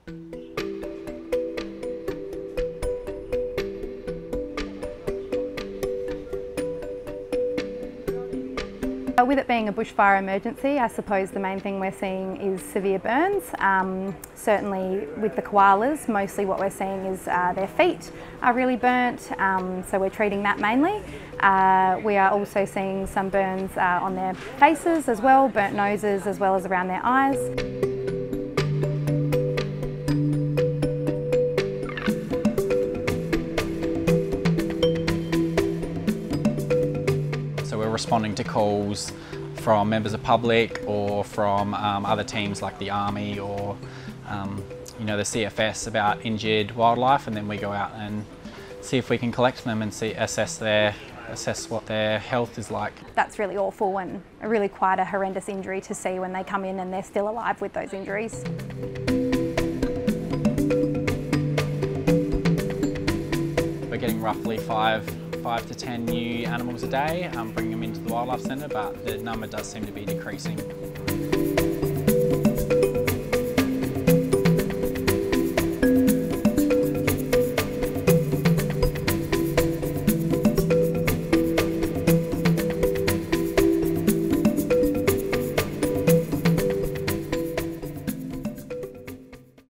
With it being a bushfire emergency, I suppose the main thing we're seeing is severe burns. Certainly with the koalas, mostly what we're seeing is their feet are really burnt, so we're treating that mainly. We are also seeing some burns on their faces as well, burnt noses as well as around their eyes. So we're responding to calls from members of public or from other teams like the Army or the CFS about injured wildlife, and then we go out and see if we can collect them and assess what their health is like. That's really awful and really quite a horrendous injury to see when they come in and they're still alive with those injuries. We're getting roughly 5 to 10 new animals a day, bringing them into the wildlife centre, but the number does seem to be decreasing.